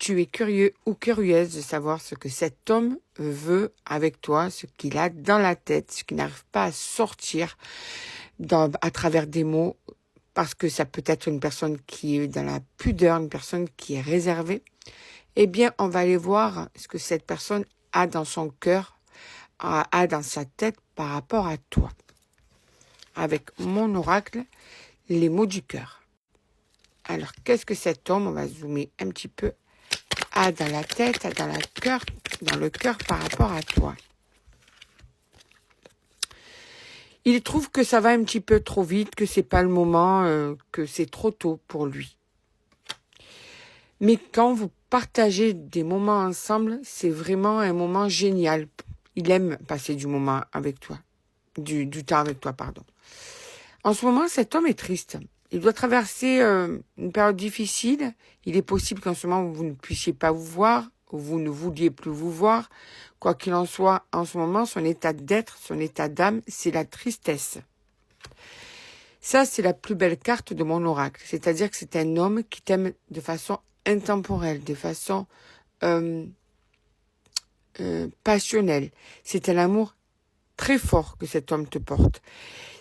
tu es curieux ou curieuse de savoir ce que cet homme veut avec toi, ce qu'il a dans la tête, ce qu'il n'arrive pas à sortir à travers des mots, parce que ça peut être une personne qui est dans la pudeur, une personne qui est réservée, eh bien, on va aller voir ce que cette personne a dans son cœur, a dans sa tête par rapport à toi. Avec mon oracle, les mots du cœur. Alors, qu'est-ce que cet homme, on va zoomer un petit peu, a dans la tête, a dans le cœur par rapport à toi. Il trouve que ça va un petit peu trop vite, que c'est pas le moment, que c'est trop tôt pour lui. Mais quand vous partagez des moments ensemble, c'est vraiment un moment génial. Il aime passer du moment avec toi, du temps avec toi, pardon. En ce moment, cet homme est triste. Il doit traverser une période difficile. Il est possible qu'en ce moment, vous ne puissiez pas vous voir, ou vous ne vouliez plus vous voir. Quoi qu'il en soit, en ce moment, son état d'être, son état d'âme, c'est la tristesse. Ça, c'est la plus belle carte de mon oracle. C'est-à-dire que c'est un homme qui t'aime de façon intemporelle, de façon passionnelle. C'est un amour très fort que cet homme te porte.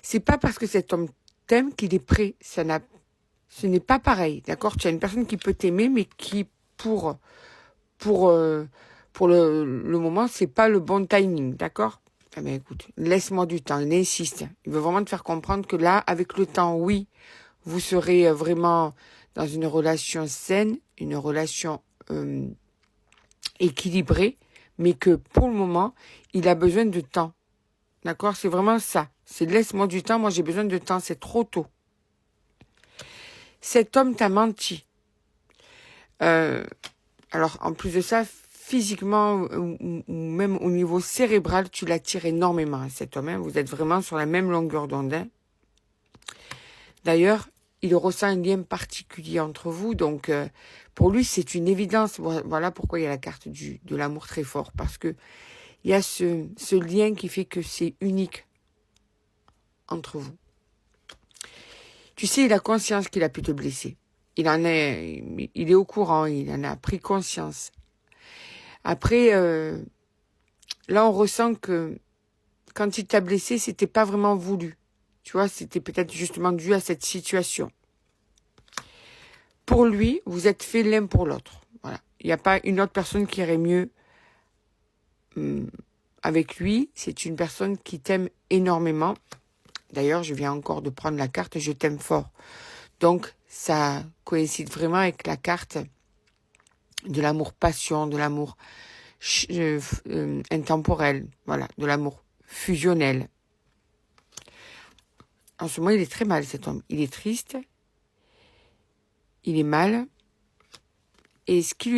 C'est pas parce que cet homme t'aime qu'il est prêt. Ce n'est pas pareil, d'accord? Tu as une personne qui peut t'aimer, mais qui pour le moment, c'est pas le bon timing, d'accord? Eh bien, écoute, laisse-moi du temps. Il insiste. Il veut vraiment te faire comprendre que là, avec le temps, oui, vous serez vraiment dans une relation saine, une relation équilibrée, mais que pour le moment, il a besoin de temps. D'accord? C'est vraiment ça. C'est laisse-moi du temps. Moi, j'ai besoin de temps. C'est trop tôt. Cet homme t'a menti. Alors, en plus de ça, physiquement ou même au niveau cérébral, tu l'attires énormément à cet homme. Hein. Vous êtes vraiment sur la même longueur d'onde. Hein. D'ailleurs, il ressent un lien particulier entre vous. Donc, pour lui, c'est une évidence. Voilà pourquoi il y a la carte de l'amour très fort. Parce que il y a ce lien qui fait que c'est unique entre vous. Tu sais, il a conscience qu'il a pu te blesser. Il est au courant, il en a pris conscience. Après, là, on ressent que quand il t'a blessé, c'était pas vraiment voulu. Tu vois, c'était peut-être justement dû à cette situation. Pour lui, vous êtes faits l'un pour l'autre. Voilà. Il n'y a pas une autre personne qui irait mieux avec lui. C'est une personne qui t'aime énormément. D'ailleurs, je viens encore de prendre la carte « Je t'aime fort ». Donc, ça coïncide vraiment avec la carte de l'amour passion, de l'amour intemporel, voilà, de l'amour fusionnel. En ce moment, il est très mal, cet homme. Il est triste, il est mal, et ce qui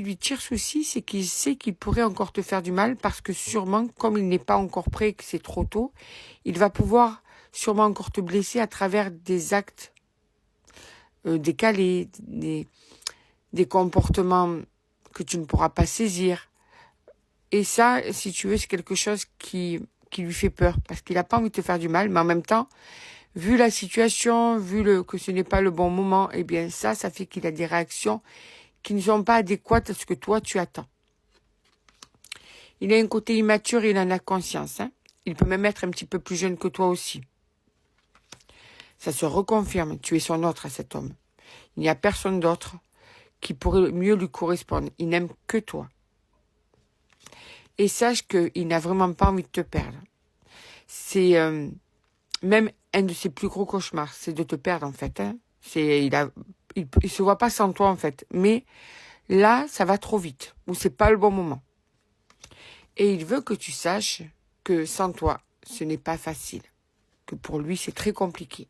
lui tire souci, c'est qu'il sait qu'il pourrait encore te faire du mal, parce que sûrement, comme il n'est pas encore prêt, que c'est trop tôt, il va pouvoir sûrement encore te blesser à travers des actes décalés, des comportements que tu ne pourras pas saisir. Et ça, si tu veux, c'est quelque chose qui lui fait peur, parce qu'il n'a pas envie de te faire du mal, mais en même temps, vu la situation, que ce n'est pas le bon moment, eh bien ça fait qu'il a des réactions qui ne sont pas adéquates à ce que toi tu attends. Il a un côté immature, il en a conscience. Hein. Il peut même être un petit peu plus jeune que toi aussi. Ça se reconfirme, tu es son autre à cet homme. Il n'y a personne d'autre qui pourrait mieux lui correspondre. Il n'aime que toi. Et sache qu'il n'a vraiment pas envie de te perdre. C'est même un de ses plus gros cauchemars, c'est de te perdre en fait. Hein. Il se voit pas sans toi en fait. Mais là, ça va trop vite, ou c'est pas le bon moment. Et il veut que tu saches que sans toi, ce n'est pas facile. Que pour lui, c'est très compliqué.